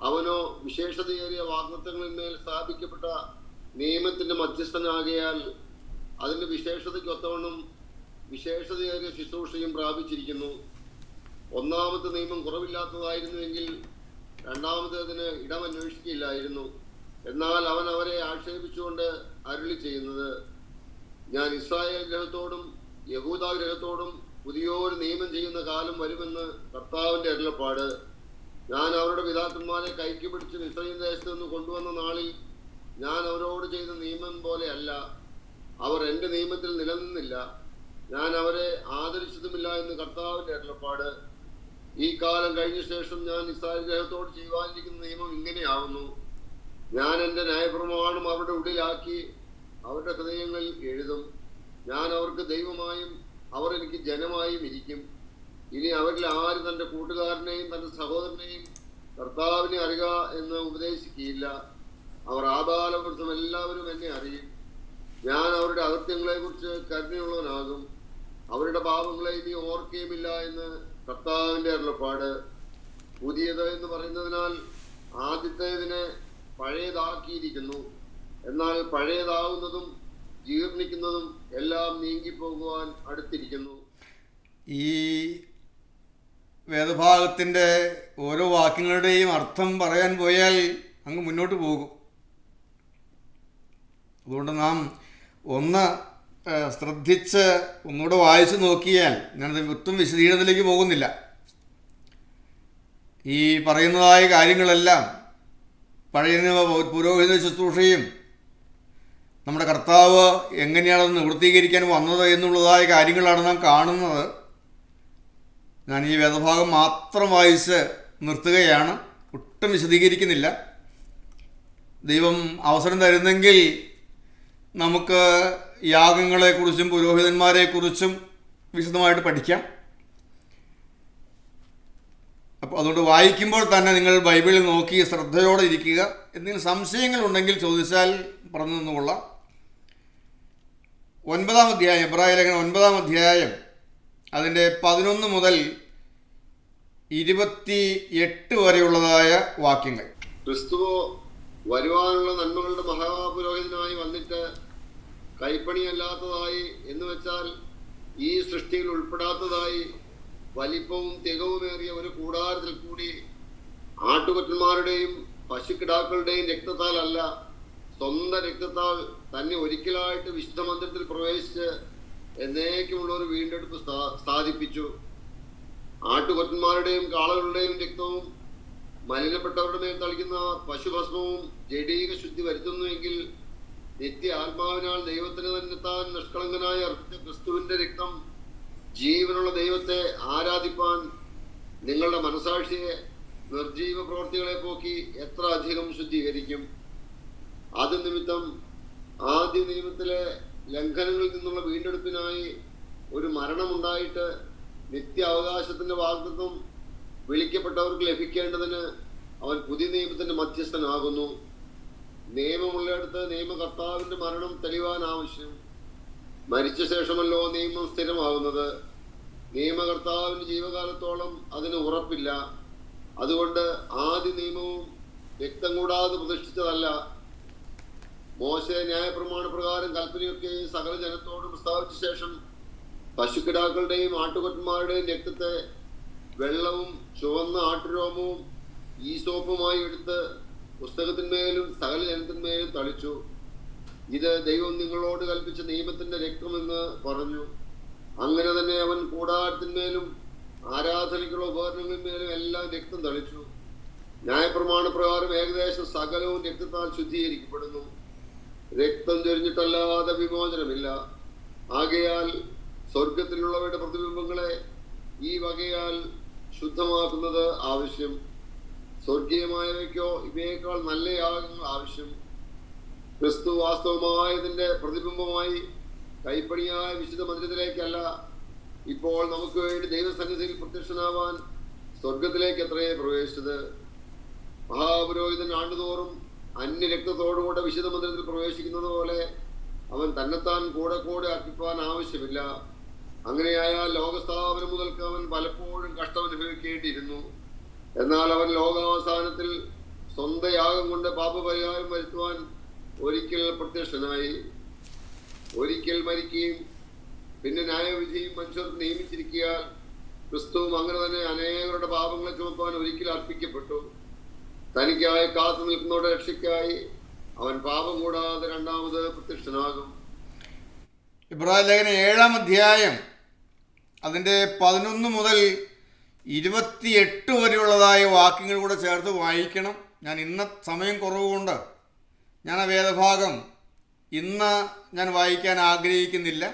B: അവനോ വിശേഷതയേറിയ വാഗ്ദത്തങ്ങളിന്മേൽ സ്ഥാപിക്കപ്പെട്ട നിയമത്തിന്റെ മധ്യസ്ഥനാകയാൽ അതിന്റെ വിശേഷതയ്ക്കൊത്തവണ്ണം വിശേഷതയേറിയ ശുശ്രൂഷയും പ്രാപിച്ചിരിക്കുന്നു. ഒന്നാമത്തെ നിയമം കുറവില്ലാത്തതായിരുന്നുവെങ്കിൽ രണ്ടാമത്തേതിന് ഇടമന്വേഷിക്കില്ലായിരുന്നു. എന്നാൽ അവൻ അവരെ ആക്ഷേപിച്ചുകൊണ്ട് അരുളി ചെയ്യുന്നത്, ഞാൻ ഇസ്രായേൽ ഗ്രഹത്തോടും യഹൂദ ഗ്രഹത്തോടും പുതിയൊരു നിയമം ചെയ്യുന്ന കാലം വരുമെന്ന് കർത്താവിന്റെ അരുളപ്പാട്. ഞാൻ അവരുടെ പിതാക്കന്മാരെ കൈക്ക് പിടിച്ച് മിസ്രയീം ദേശത്ത് നിന്ന് കൊണ്ടുവന്ന നാളിൽ ഞാൻ അവരോട് ചെയ്ത നിയമം പോലെ അല്ല. അവർ എൻ്റെ നിയമത്തിൽ നിലനിന്നില്ല. ഞാൻ അവരെ ആദരിച്ചതുമില്ല എന്ന് കർത്താവിന്റെ അരുളപ്പാട്. ഈ കാലം കഴിഞ്ഞ ശേഷം ഞാൻ ഇസ്രായേൽ ഗ്രഹത്തോട് ചെയ്യുവാനിരിക്കുന്ന നിയമം ഇങ്ങനെയാവുന്നു. ഞാൻ എൻ്റെ ന്യായപ്രമാണം അവരുടെ ഉള്ളിലാക്കി അവരുടെ ഹൃദയങ്ങളിൽ എഴുതും. ഞാൻ അവർക്ക് ദൈവമായും അവർ എനിക്ക് ജനമായും ഇരിക്കും. ഇനി അവരിൽ ആര് തൻ്റെ കൂട്ടുകാരനെയും തൻ്റെ സഹോദരനെയും കർത്താവിനെ അറിയുക എന്ന് ഉപദേശിക്കുകയില്ല. അവർ ആബാലവൃദ്ധം എല്ലാവരും എന്നെ അറിയും. ഞാൻ അവരുടെ അകൃത്യങ്ങളെ കുറിച്ച് കരുണയുള്ളവനാകും. അവരുടെ പാപങ്ങളെ ഇനി ഓർക്കുകയുമില്ല എന്ന് കർത്താവിന്റെ അരുളപ്പാട്. പുതിയത് എന്ന് പറയുന്നതിനാൽ ആദ്യത്തേതിനെ പഴയതാക്കിയിരിക്കുന്നു. എന്നാൽ പഴയതാവുന്നതും ജീർണിക്കുന്നതും എല്ലാം നീങ്ങിപ്പോകുവാൻ അടുത്തിരിക്കുന്നു.
A: ഈ വേദഭാഗത്തിൻ്റെ ഓരോ വാക്യങ്ങളുടെയും അർത്ഥം പറയാൻ പോയാൽ അങ്ങ് മുന്നോട്ട് പോകും. അതുകൊണ്ട് നാം ഒന്ന് ശ്രദ്ധിച്ച് ഒന്നുകൂടെ വായിച്ചു നോക്കിയാൽ, ഞാനത് ഒട്ടും വിശദീകരണത്തിലേക്ക് പോകുന്നില്ല, ഈ പറയുന്നതായ കാര്യങ്ങളെല്ലാം പഴയ നിയമ പുരോഹിത ശുശ്രൂഷയും നമ്മുടെ കർത്താവ് എങ്ങനെയാണത് നിവൃത്തീകരിക്കാൻ വന്നത് എന്നുള്ളതായ കാര്യങ്ങളാണ് നാം കാണുന്നത്. ഞാൻ ഈ വേദഭാഗം മാത്രം വായിച്ച് നിർത്തുകയാണ്, ഒട്ടും വിശദീകരിക്കുന്നില്ല. ദൈവം അവസരം തരുന്നെങ്കിൽ നമുക്ക് യാഗങ്ങളെക്കുറിച്ചും പുരോഹിതന്മാരെക്കുറിച്ചും വിശദമായിട്ട് പഠിക്കാം. അപ്പോൾ അതുകൊണ്ട് വായിക്കുമ്പോൾ തന്നെ നിങ്ങൾ ബൈബിളിൽ നോക്കി ശ്രദ്ധയോടെ ഇരിക്കുക. എന്തെങ്കിലും സംശയങ്ങളുണ്ടെങ്കിൽ ചോദിച്ചാൽ പറഞ്ഞു തന്നുകൊള്ളാം. 9-ാം അധ്യായം, എബ്രായ ലേഖനം 9-ാം അധ്യായം അതിൻ്റെ 11 മുതൽ 28 വരെയുള്ളതായ വാക്യങ്ങൾ.
B: ക്രിസ്തുവോ വരുവാനുള്ള നന്മകളുടെ മഹാപുരോഹിതനായി വന്നിട്ട് കൈപ്പണിയല്ലാത്തതായി എന്ന് വെച്ചാൽ ഈ സൃഷ്ടിയിൽ ഉൾപ്പെടാത്തതായി വലിപ്പവും തികവുമേറിയ ഒരു കൂടാരത്തിൽ കൂടി ആട്ടുകൊറ്റന്മാരുടെയും പശുക്കിടാക്കളുടെയും രക്തത്താൽ അല്ല, സ്വന്തം രക്തത്താൽ തന്നെ ഒരിക്കലായിട്ട് വിശുദ്ധ മന്ദിരത്തിൽ പ്രവേശിച്ച് എന്നേക്കുമുള്ള ഒരു വീണ്ടെടുപ്പ് സാധിപ്പിച്ചു. ആട്ടുകൊറ്റന്മാരുടെയും കാളകളുടെയും രക്തവും മലിനപ്പെട്ടവരുടെ മേൽ തളിക്കുന്ന പശുഭസ്മവും ജഡീക ശുദ്ധി വരുത്തുന്നുവെങ്കിൽ നിത്യ ആത്മാവിനാൽ ദൈവത്തിന് തന്നെ താൻ നിഷ്കളങ്കനായി അർപ്പിച്ച ക്രിസ്തുവിന്റെ രക്തം ജീവനുള്ള ദൈവത്തെ ആരാധിപ്പാൻ നിങ്ങളുടെ മനസാക്ഷിയെ നിർജീവ പ്രവൃത്തികളെ പോക്കി എത്ര അധികം ശുദ്ധീകരിക്കും. അത് നിമിത്തം ആദ്യ നിയമത്തിലെ ലംഘനങ്ങളിൽ നിന്നുള്ള വീണ്ടെടുപ്പിനായി ഒരു മരണമുണ്ടായിട്ട് നിത്യ അവകാശത്തിന്റെ വാഗ്ദത്തം വിളിക്കപ്പെട്ടവർക്ക് ലഭിക്കേണ്ടതിന് അവൻ പുതിയ നിയമത്തിന്റെ മധ്യസ്ഥനാകുന്നു. നിയമമുള്ളിടത്ത് നിയമകർത്താവിന്റെ മരണം തെളിവാൻ ആവശ്യം. മരിച്ച ശേഷമല്ലോ നിയമം സ്ഥിരമാകുന്നത്. നിയമകർത്താവിന്റെ ജീവകാലത്തോളം അതിന് ഉറപ്പില്ല. അതുകൊണ്ട് ആദ്യ നിയമവും രക്തം കൂടാതെ പ്രതിഷ്ഠിച്ചതല്ല. മോശെ ന്യായപ്രമാണ പ്രകാരം കൽപ്പനയൊക്കെയും സകല ജനത്തോട് പ്രസ്താവിച്ച ശേഷം പശുക്കിടാക്കളുടെയും ആട്ടുകൊറ്റന്മാരുടെയും രക്തത്തെ വെള്ളവും ചുവന്ന ആട്ടുരോമവും ഈസോപ്പുമായി എടുത്ത് പുസ്തകത്തിന്മേലും സകല ജനത്തിന്മേലും തളിച്ചു. ഇത് ദൈവം നിങ്ങളോട് കൽപ്പിച്ച നിയമത്തിന്റെ രക്തമെന്ന് പറഞ്ഞു. അങ്ങനെ തന്നെ അവൻ കൂടാരത്തിന്മേലും ആരാധനയ്ക്കുള്ള ഉപകരണങ്ങളിന്മേലും എല്ലാം രക്തം തളിച്ചു. ന്യായപ്രമാണ പ്രകാരം ഏകദേശം സകലവും രക്തത്താൽ ശുദ്ധീകരിക്കപ്പെടുന്നു. രക്തം ചൊരിഞ്ഞിട്ടല്ലാതെ വിമോചനമില്ല. ആകയാൽ സ്വർഗത്തിലുള്ളവയുടെ പ്രതിബിംബങ്ങളെ ഈ വകയാൽ ശുദ്ധമാക്കുന്നത് ആവശ്യം. സ്വർഗീയമായവയ്ക്കോ ഇവയേക്കാൾ നല്ല യാഗങ്ങൾ ആവശ്യം. ക്രിസ്തു വാസ്തവമായതിന്റെ പ്രതിബിംബമായി കൈപ്പണിയായ വിശുദ്ധ മന്ദിരത്തിലേക്കല്ല, ഇപ്പോൾ നമുക്ക് വേണ്ടി ദൈവസന്നിധിയിൽ പ്രത്യക്ഷനാവാൻ സ്വർഗത്തിലേക്ക് എത്രയേ പ്രവേശിച്ചത്. മഹാപുരോഹിതൻ ആണ്ടുതോറും അന്യരക്തത്തോടുകൂടെ വിശുദ്ധ മന്ദിരത്തിൽ പ്രവേശിക്കുന്നത് പോലെ അവൻ തന്നെത്താൻ കൂടെ കൂടെ അർപ്പിപ്പാൻ ആവശ്യമില്ല. അങ്ങനെയായാൽ ലോകസ്ഥാപനം മുതൽക്ക് അവൻ പലപ്പോഴും കഷ്ടമനുഭവിക്കേണ്ടിയിരുന്നു. എന്നാൽ അവൻ ലോകാവസാനത്തിൽ സ്വന്തം യാഗം കൊണ്ട് പാപപരിഹാരം വരുത്തുവാൻ ഒരിക്കൽ പ്രത്യക്ഷനായി. ഒരിക്കൽ മരിക്കുകയും പിന്നെ ന്യായവിധിയും മനുഷ്യർ നിയമിച്ചിരിക്കാൻ ക്രിസ്തുവും അങ്ങനെ തന്നെ അനേകരുടെ പാപങ്ങളെ ചുമപ്പാൻ ഒരിക്കൽ അർപ്പിക്കപ്പെട്ടു. തനിക്കായി കാത്തു നിൽക്കുന്നവരുടെ രക്ഷയ്ക്കായി അവൻ പാപം കൂടാതെ രണ്ടാമത് പ്രത്യക്ഷനാകും.
A: ഇബ്രാഹിം ലേഖനം 7-ാം അധ്യായം അതിൻ്റെ 11 മുതൽ 28 വരെയുള്ളതായ വാക്യങ്ങൾ കൂടെ ചേർത്ത് വായിക്കണം. ഞാൻ ഇന്ന സമയം കുറവുകൊണ്ട് ഞാൻ ആ വേദഭാഗം ഇന്ന് ഞാൻ വായിക്കാൻ ആഗ്രഹിക്കുന്നില്ല.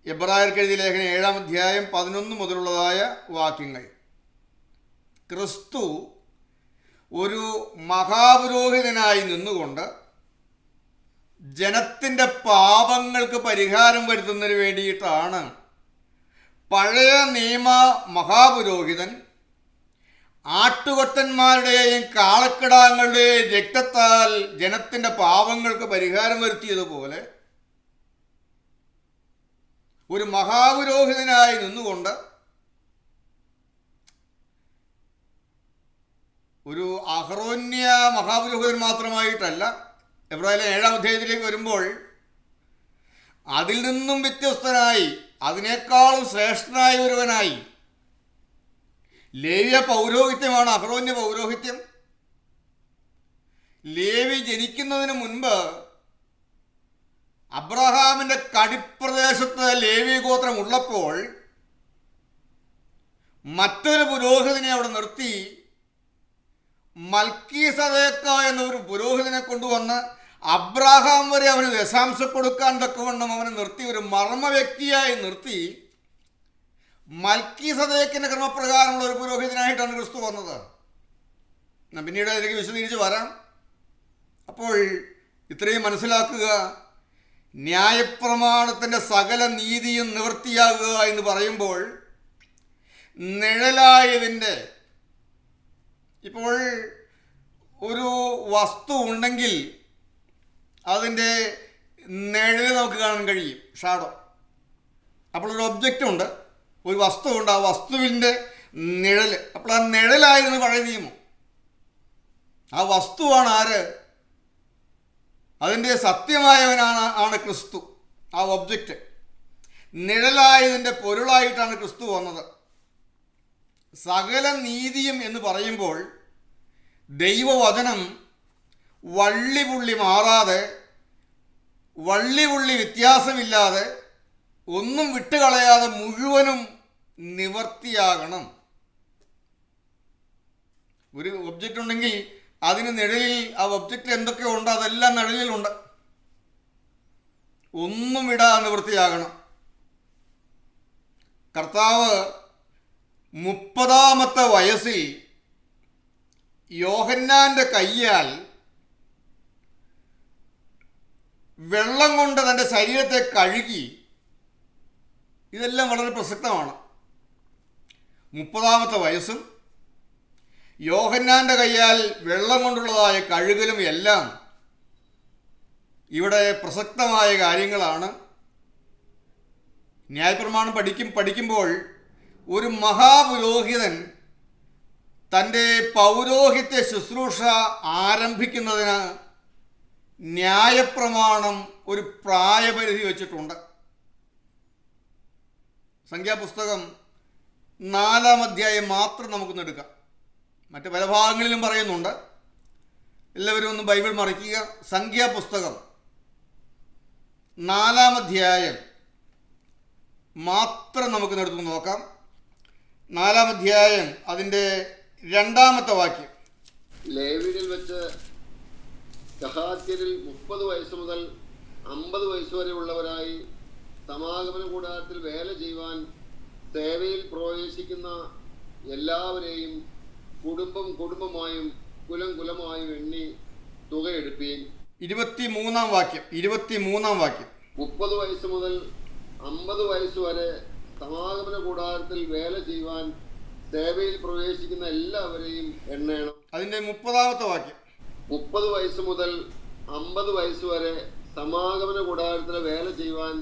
A: എബ്രായർക്ക് എഴുതിയ ലേഖനം 7-ാം അധ്യായം 11 മുതലുള്ളതായ വാക്യങ്ങൾ. ക്രിസ്തു ഒരു മഹാപുരോഹിതനായി നിന്നുകൊണ്ട് ജനത്തിൻ്റെ പാപങ്ങൾക്ക് പരിഹാരം വരുത്തുന്നതിന് വേണ്ടിയിട്ടാണ് പഴയ നിയമ മഹാപുരോഹിതൻ ആട്ടുകൊറ്റന്മാരുടെയും കാളക്കിടാങ്ങളുടെയും രക്തത്താൽ ജനത്തിൻ്റെ പാപങ്ങൾക്ക് പരിഹാരം വരുത്തിയതുപോലെ ഒരു മഹാപുരോഹിതനായി നിന്നുകൊണ്ട് ഒരു അഹ്റോന്യ മഹാപുരോഹിതൻ മാത്രമായിട്ടല്ല, എബ്രാഹിം 7-ാം അധ്യായത്തിലേക്ക് വരുമ്പോൾ അതിൽ നിന്നും വ്യത്യസ്തനായി, അതിനേക്കാളും ശ്രേഷ്ഠനായ ഒരുവനായി ലേവ്യ പൗരോഹിത്യമാണ് അഹ്റോന്യ പൗരോഹിത്യം. ലേവി ജനിക്കുന്നതിന് മുൻപ് അബ്രഹാമിൻ്റെ കടിപ്രദേശത്ത് ലേവി ഗോത്രം ഉള്ളപ്പോൾ മറ്റൊരു പുരോഹിതനെ അവിടെ നിർത്തി മൽക്കീസദേക്ക് എന്നൊരു പുരോഹിതനെ കൊണ്ടുവന്ന് അബ്രഹാം വരെ അവന് ദശാംശം കൊടുക്കാൻ തക്കവണ്ണം അവനെ നിർത്തി, ഒരു മർമ്മ വ്യക്തിയായി നിർത്തി മൽക്കീസദേക്കിൻ്റെ ക്രമപ്രകാരമുള്ള ഒരു പുരോഹിതനായിട്ടാണ് ക്രിസ്തു വന്നത്. പിന്നീട് അതിലേക്ക് വിശദീകരിച്ച് വരാം. അപ്പോൾ ഇത്രയും മനസ്സിലാക്കുക, ന്യായപ്രമാണത്തിൻ്റെ സകല നീതിയും നിവൃത്തിയാകുക എന്ന് പറയുമ്പോൾ നിഴലായതിൻ്റെ, ഇപ്പോൾ ഒരു വസ്തു ഉണ്ടെങ്കിൽ അതിൻ്റെ നിഴൽ നമുക്ക് കാണാൻ കഴിയും, ഷാഡോ. അപ്പോൾ ഒരു ഒബ്ജക്റ്റ് ഉണ്ട്, ഒരു വസ്തു ഉണ്ട്, ആ വസ്തുവിൻ്റെ നിഴൽ. അപ്പോൾ ആ നിഴലായിരുന്നു പഴയ നിയമം. ആ വസ്തുവാണ് ആര്? അതിൻ്റെ സത്യമായവനാണ് ക്രിസ്തു. ആ ഒബ്ജക്റ്റ് നിഴലായതിൻ്റെ പൊരുളായിട്ടാണ് ക്രിസ്തു വന്നത്. സകല നീതിയും എന്ന് പറയുമ്പോൾ ദൈവവചനം വള്ളിപുള്ളി മാറാതെ, വള്ളിപുള്ളി വ്യത്യാസമില്ലാതെ, ഒന്നും വിട്ടുകളയാതെ മുഴുവനും നിവർത്തിയാകണം. ഒരു ഒബ്ജക്റ്റ് ഉണ്ടെങ്കിൽ അതിന് നിഴലിൽ ആ ഒബ്ജക്റ്റിൽ എന്തൊക്കെ ഉണ്ടോ അതെല്ലാം നിഴലിലുണ്ട്. ഒന്നും വിടാതെ നിവൃത്തിയാകണം. കർത്താവ് 30-ാമത്തെ വയസ്സിൽ യോഹന്നാൻ്റെ കയ്യാൽ വെള്ളം കൊണ്ട് തൻ്റെ ശരീരത്തെ കഴുകി. ഇതെല്ലാം വളരെ പ്രസക്തമാണ്. 30-ാമത്തെ വയസ്സും യോഹന്നാൻ്റെ കയ്യാൽ വെള്ളം കൊണ്ടുള്ളതായ കഴുകലും എല്ലാം ഇവിടെ പ്രസക്തമായ കാര്യങ്ങളാണ്. ന്യായപ്രമാണം പഠിക്കുമ്പോൾ ഒരു മഹാപുരോഹിതൻ തൻ്റെ പൗരോഹിത്യ ശുശ്രൂഷ ആരംഭിക്കുന്നതിന് ന്യായപ്രമാണം ഒരു പ്രായപരിധി വച്ചിട്ടുണ്ട്. സംഖ്യാപുസ്തകം 4-ാം അധ്യായം മാത്രം നമുക്കൊന്ന് എടുക്കാം. മറ്റ് പല ഭാഗങ്ങളിലും പറയുന്നുണ്ട്. എല്ലാവരും ഒന്ന് ബൈബിൾ മറിക്കുക. സംഖ്യാപുസ്തകം 4-ാം അധ്യായം മാത്രം നമുക്കൊന്ന് എടുത്തു നോക്കാം. 4-ാം അധ്യായം അതിൻ്റെ 2-ാമത്തെ വാക്യം.
B: ലേവ്യരിൽ വെച്ച് കഹാത്യരിൽ 30 വയസ്സ് മുതൽ 50 വയസ്സ് വരെ ഉള്ളവരായി സമാഗമന കൂടാരത്തിൽ വേല ചെയ്യുവാൻ സേവയിൽ പ്രവേശിക്കുന്ന എല്ലാവരെയും കുടുംബമായും കുലമായും എണ്ണി തുകയെടുപ്പീൻ.
A: 23-ാം വാക്യം.
B: 30 വയസ്സ് മുതൽ 50 വയസ്സ് വരെ സമാഗമന കൂടാരത്തിൽ വേല ചെയ്യുവാൻ സേവയിൽ പ്രവേശിക്കുന്ന എല്ലാവരെയും എണ്ണണം.
A: അതിൻ്റെ 30-ാമത്തെ വാക്യം.
B: 30 വയസ്സ് മുതൽ 50 വയസ്സ് വരെ സമാഗമന കൂടാരത്തിൽ വേല ചെയ്യുവാൻ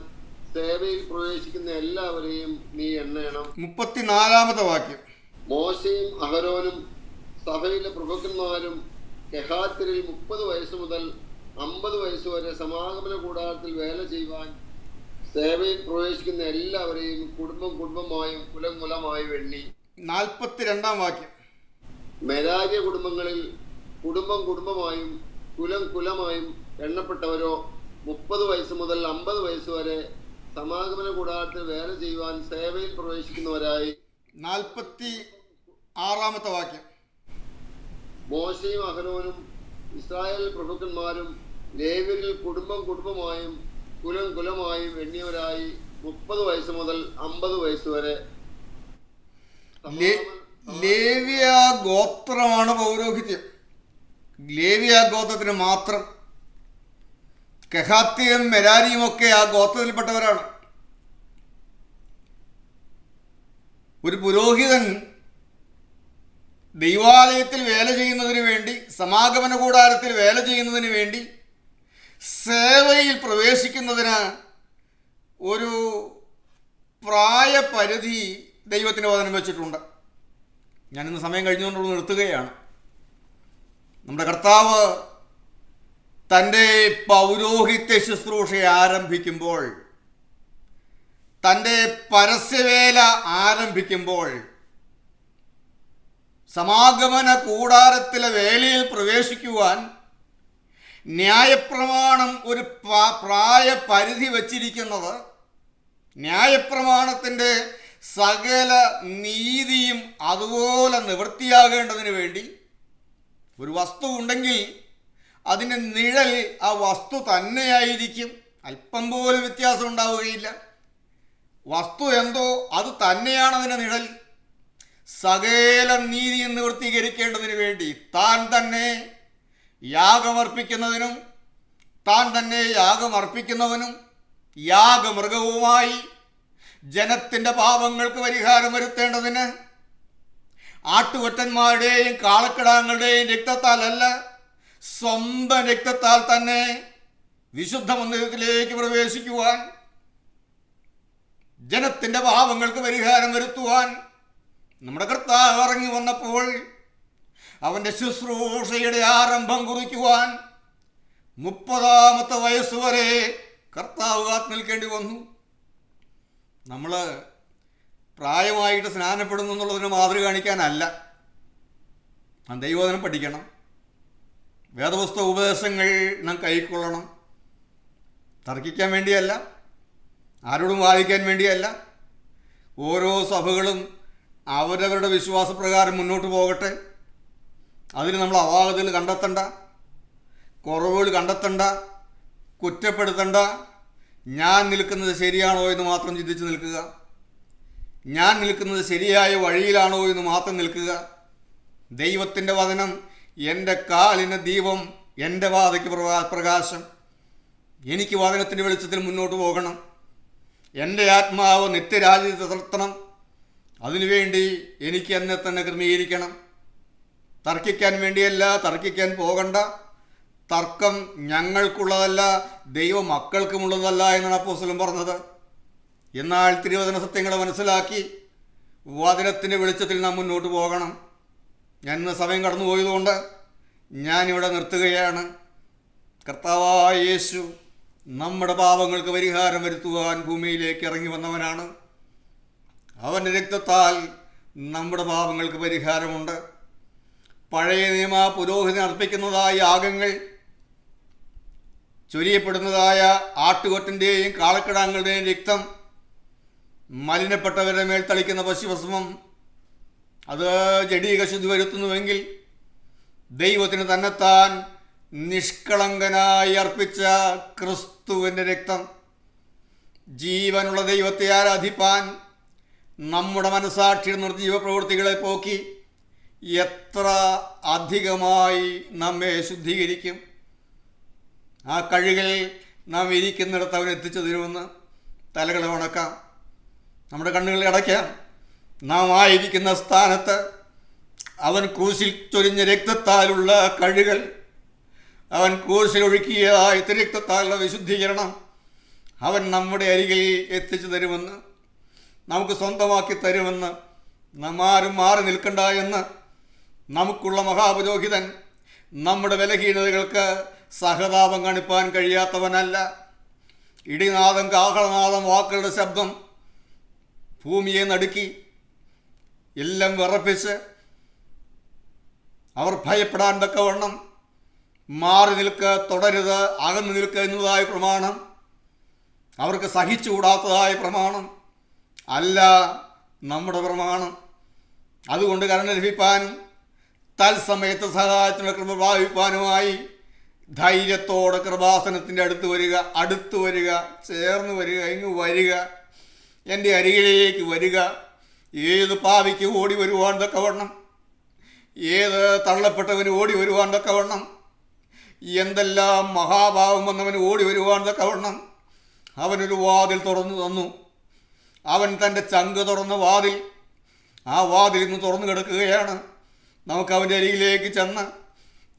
B: സേവയിൽ പ്രവേശിക്കുന്ന എല്ലാവരെയും നീ എണ്ണണം.
A: 34-ാമത്തെ വാക്യം.
B: മോശയും അഹരോനും സഭയിലെ പ്രഭുക്കന്മാരും കെഹാത്യരിൽ 30 വയസ്സ് മുതൽ 50 വയസ്സ് വരെ സമാഗമന കൂടാരത്തിൽ വേല ചെയ്യുവാൻ സേവയിൽ പ്രവേശിക്കുന്ന എല്ലാവരെയും കുടുംബമായും കുലമായും എണ്ണി.
A: 42-ാം വാക്യം.
B: മെരാര്യ കുടുംബങ്ങളിൽ കുടുംബമായും കുലമായും എണ്ണപ്പെട്ടവരോ 30 വയസ്സ് മുതൽ 50 വയസ്സ് വരെ സമാഗമന കൂടാരത്തിൽ വേല ചെയ്യുവാൻ സേവയിൽ പ്രവേശിക്കുന്നവരായി.
A: 46-ാമത്തെ വാക്യം.
B: മോശയും അഹരോനും ഇസ്രായേൽ പ്രഭുക്കന്മാരും ലേവ്യരിൽ കുടുംബമായും കുലമായും എണ്ണിയവരായി 30 വയസ്സ് മുതൽ 50 വയസ്സ് വരെ.
A: ലേവ്യ ഗോത്രമാണ് പൗരോഹിത്യം. ലേവ്യ ഗോത്രത്തിന് മാത്രം. കെഹാത്യയും മെരാരിയും ഒക്കെ ആ ഗോത്രത്തിൽപ്പെട്ടവരാണ്. ഒരു പുരോഹിതൻ ദൈവാലയത്തിൽ വേല ചെയ്യുന്നതിന് വേണ്ടി, സമാഗമന കൂടാരത്തിൽ വേല ചെയ്യുന്നതിന് വേണ്ടി, സേവയിൽ പ്രവേശിക്കുന്നതിന് ഒരു പ്രായപരിധി ദൈവത്തിൻ്റെ വചനം വെച്ചിട്ടുണ്ട്. ഞാനിന്ന് സമയം കഴിഞ്ഞുകൊണ്ട് നിർത്തുകയാണ്. നമ്മുടെ കർത്താവ് തൻ്റെ പൗരോഹിത്യ ശുശ്രൂഷ ആരംഭിക്കുമ്പോൾ, തൻ്റെ പരസ്യവേല ആരംഭിക്കുമ്പോൾ, സമാഗമന കൂടാരത്തിലെ വേലയിൽ പ്രവേശിക്കുവാൻ ന്യായപ്രമാണം ഒരു പ്രായപരിധി വച്ചിരിക്കുന്നത് ന്യായപ്രമാണത്തിൻ്റെ സകല നീതിയും അതുപോലെ നിവൃത്തിയാകേണ്ടതിന് വേണ്ടി. ഒരു വസ്തു ഉണ്ടെങ്കിൽ അതിൻ്റെ നിഴൽ ആ വസ്തു തന്നെയായിരിക്കും. അല്പം പോലും വ്യത്യാസം ഉണ്ടാവുകയില്ല. വസ്തു എന്തോ അത് തന്നെയാണ് അതിൻ്റെ നിഴൽ. സകല നീതിയും നിവൃത്തീകരിക്കേണ്ടതിന് വേണ്ടി താൻ തന്നെ യാഗമർപ്പിക്കുന്നതിനും താൻ തന്നെ യാഗമർപ്പിക്കുന്നവനും യാഗമൃഗവുമായി ജനത്തിൻ്റെ പാപങ്ങൾക്ക് പരിഹാരം വരുത്തേണ്ടതിന് ആട്ടുകൊറ്റന്മാരുടെയും കാളക്കിടാങ്ങളുടെയും രക്തത്താലല്ല, സ്വന്തം രക്തത്താൽ തന്നെ വിശുദ്ധ മന്ദിരത്തിലേക്ക് പ്രവേശിക്കുവാൻ, ജനത്തിൻ്റെ പാപങ്ങൾക്ക് പരിഹാരം വരുത്തുവാൻ നമ്മുടെ കർത്താവ് ഇറങ്ങി വന്നപ്പോൾ അവൻ്റെ ശുശ്രൂഷയുടെ ആരംഭം കുറിക്കുവാൻ 30-ാമത്തെ വയസ്സ് വരെ കർത്താവ് കാത്തു നിൽക്കേണ്ടി വന്നു. നമ്മൾ പ്രായമായിട്ട് സ്നാനപ്പെടുന്നു എന്നുള്ളതിന് മാതൃക കാണിക്കാനല്ല. ദൈവവചനം പഠിക്കണം, വേദപുസ്തക ഉപദേശങ്ങൾ നാം കൈക്കൊള്ളണം. തർക്കിക്കാൻ വേണ്ടിയല്ല, ആരോടും വാദിക്കാൻ വേണ്ടിയല്ല. ഓരോ സഭകളും അവരവരുടെ വിശ്വാസപ്രകാരം മുന്നോട്ട് പോകട്ടെ. അതിന് നമ്മൾ അപാകതകൾ കണ്ടെത്തണ്ട, കുറവുകൾ കണ്ടെത്തണ്ട, കുറ്റപ്പെടുത്തണ്ട. ഞാൻ നിൽക്കുന്നത് ശരിയാണോ എന്ന് മാത്രം ചിന്തിച്ച് നിൽക്കുക. ഞാൻ നിൽക്കുന്നത് ശരിയായ വഴിയിലാണോ എന്ന് മാത്രം നിൽക്കുക. ദൈവത്തിൻ്റെ വചനം എൻ്റെ കാലിന് ദീപം, എൻ്റെ പാതയ്ക്ക് പ്രകാശം. എനിക്ക് വചനത്തിൻ്റെ വെളിച്ചത്തിൽ മുന്നോട്ട് പോകണം. എൻ്റെ ആത്മാവ് നിത്യരാജ്യത്തെത്തണം. അതിനുവേണ്ടി എനിക്ക് എന്നെ തന്നെ ക്രമീകരിക്കണം. തർക്കിക്കാൻ വേണ്ടിയല്ല, തർക്കിക്കാൻ പോകണ്ട. തർക്കം ഞങ്ങൾക്കുള്ളതല്ല, ദൈവ മക്കൾക്കുമുള്ളതല്ല എന്നാണ് അപ്പോസ്തലൻ പറഞ്ഞത്. എന്നാൽ തിരുവചന സത്യങ്ങളെ മനസ്സിലാക്കി വചനത്തിൻ്റെ വെളിച്ചത്തിൽ നാം മുന്നോട്ട് പോകണം. ഞാൻ ഇന്ന് സമയം കടന്നു പോയതുകൊണ്ട് ഞാനിവിടെ നിർത്തുകയാണ്. കർത്താവായ യേശു നമ്മുടെ പാപങ്ങൾക്ക് പരിഹാരം വരുത്തുവാൻ ഭൂമിയിലേക്ക് ഇറങ്ങി വന്നവനാണ്. അവൻ്റെ രക്തത്താൽ നമ്മുടെ പാപങ്ങൾക്ക് പരിഹാരമുണ്ട്. പഴയ നിയമ പുരോഹിതൻ അർപ്പിക്കുന്നതായ യാഗങ്ങൾ, ചൊരിയപ്പെടുന്നതായ ആട്ടുകൊറ്റൻ്റെയും കാളക്കിടാങ്ങളുടെയും രക്തം, മലിനപ്പെട്ടവരുടെ മേൽ തളിക്കുന്ന പശുഭസ്മം, അത് ജഡീക ശുദ്ധി വരുത്തുന്നുവെങ്കിൽ ദൈവത്തിന് തന്നെത്താൻ നിഷ്കളങ്കനായി അർപ്പിച്ച ക്രിസ്തുവിൻ്റെ രക്തം, ജീവനുള്ള ദൈവത്തെ ആരാധിപ്പാൻ നമ്മുടെ മനസാക്ഷിയുടെ നിർജീവ പ്രവൃത്തികളെ പോക്കി എത്ര അധികമായി നമ്മെ ശുദ്ധീകരിക്കും. ആ കഴുകൽ നാം ഇരിക്കുന്നിടത്ത് അവൻ എത്തിച്ചു തരുമെന്ന് തലകളെ ഉണക്കാം, നമ്മുടെ കണ്ണുകളെ അടയ്ക്കാം. നാം ആയിരിക്കുന്ന സ്ഥാനത്ത് അവൻ ക്രൂശിൽ ചൊരിഞ്ഞ രക്തത്താലുള്ള കഴുകൽ, അവൻ ക്രൂശിൽ ഒഴുക്കിയതായ രക്തത്താലുള്ള വിശുദ്ധീകരണം അവൻ നമ്മുടെ അരികിൽ എത്തിച്ചു തരുമെന്ന്, നമുക്ക് സ്വന്തമാക്കി തരുമെന്ന്, നാം ആരും മാറി നിൽക്കണ്ട എന്ന് നമുക്കുള്ള മഹാപുരോഹിതൻ നമ്മുടെ ബലഹീനതകൾക്ക് സഹതാപം കാണിപ്പാൻ കഴിയാത്തവനല്ല. ഇടിനാദം, കാഹളനാദം, വാക്കുകളുടെ ശബ്ദം ഭൂമിയെ നടുക്കി എല്ലാം വിറപ്പിച്ച് അവർ ഭയപ്പെടാൻ തക്കവണ്ണം മാറി നിൽക്കുക, തുടരുത്, അകന്നു നിൽക്കുക എന്നതായ പ്രമാണം അവർക്ക് സഹിച്ചുകൂടാത്തതായ പ്രമാണം അല്ല നമ്മുടെ പ്രമാണം. അതുകൊണ്ട് കരുണ ലഭിപ്പാനും തത്സമയത്ത് സഹായത്തിനുള്ള കൃപ പ്രാപിപ്പാനുമായി ധൈര്യത്തോടെ കൃപാസനത്തിൻ്റെ അടുത്ത് വരിക, ചേർന്ന് വരിക, ഇങ്ങ് വരിക, എൻ്റെ അരികിലേക്ക് വരിക. ഏത് പാവിക്ക് ഓടി വരുവാൻ തക്കവണ്ണം, ഏത് തള്ളപ്പെട്ടവന് ഓടി വരുവാൻ തക്കവണ്ണം, എന്തെല്ലാം മഹാഭാവം വന്നവന് ഓടി വരുവാൻ തക്കവണ്ണം അവനൊരു വാതിൽ തുറന്നു തന്നു. അവൻ തൻ്റെ ചങ്ക് തുറന്ന വാതിൽ, ആ വാതിൽ ഇന്ന് തുറന്നു കിടക്കുകയാണ്. നമുക്ക് അവൻ്റെ അരികിലേക്ക് ചെന്ന്,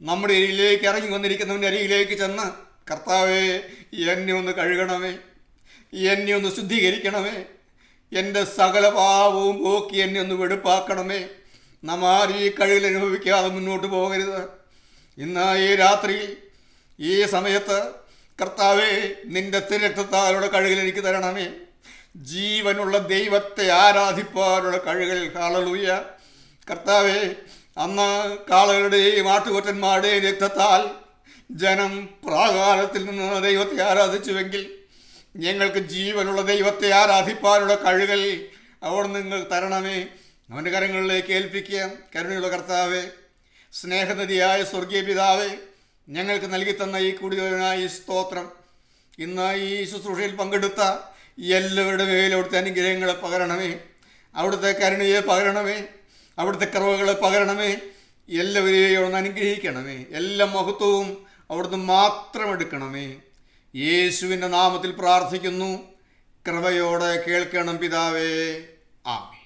A: നമ്മുടെ അരികിലേക്ക് ഇറങ്ങി വന്നിരിക്കുന്നവൻ്റെ അരികിലേക്ക് ചെന്ന്, കർത്താവേ എന്നെ ഒന്ന് കഴുകണമേ, എന്നെ ഒന്ന് ശുദ്ധീകരിക്കണമേ, എൻ്റെ സകല പാപവും പോക്കി എന്നെ ഒന്ന് വെടുപ്പാക്കണമേ. നാം ആരും ഈ കഴുകൽ അനുഭവിക്കാതെ മുന്നോട്ട് പോകരുത്. ഇന്ന് ഈ രാത്രിയിൽ ഈ സമയത്ത് കർത്താവേ നിൻ്റെ തിരക്തത്താലുള്ള കഴുകൽ എനിക്ക് തരണമേ. ജീവനുള്ള ദൈവത്തെ ആരാധിപ്പാനുള്ള കഴുകൽ. ഹല്ലേലൂയ. കർത്താവേ, അന്ന് കാളകളുടെയും ആട്ടുകൊറ്റന്മാരുടെയും രക്തത്താൽ ജനം പ്രാകാരത്തിൽ നിന്ന് ദൈവത്തെ ആരാധിച്ചുവെങ്കിൽ ഞങ്ങൾക്ക് ജീവനുള്ള ദൈവത്തെ ആരാധിപ്പാനുള്ള കഴുകൽ അവിടെ നിങ്ങൾ തരണമേ. അവൻ്റെ കരങ്ങളിലേക്ക് ഏൽപ്പിക്കുക. കരുണയുള്ള കർത്താവേ, സ്നേഹനിധിയായ സ്വർഗീയ പിതാവേ, ഞങ്ങൾക്ക് നൽകി തന്ന ഈ കൂടിയവനായി സ്തോത്രം. ഇന്ന് ഈ ശുശ്രൂഷയിൽ പങ്കെടുത്ത എല്ലാവരുടെ മേലും അവിടുത്തെ അനുഗ്രഹങ്ങളെ പകരണമേ, അവിടുത്തെ കരുണയെ പകരണമേ, അവിടുത്തെ കൃപകളെ പകരണമേ. എല്ലാവരെയും അവിടുന്ന് അനുഗ്രഹിക്കണമേ. എല്ലാ മഹത്വവും അവിടുന്ന് മാത്രം എടുക്കണമേ. യേശുവിൻ്റെ നാമത്തിൽ പ്രാർത്ഥിക്കുന്നു. കൃപയോടെ കേൾക്കണം പിതാവേ. ആമേൻ.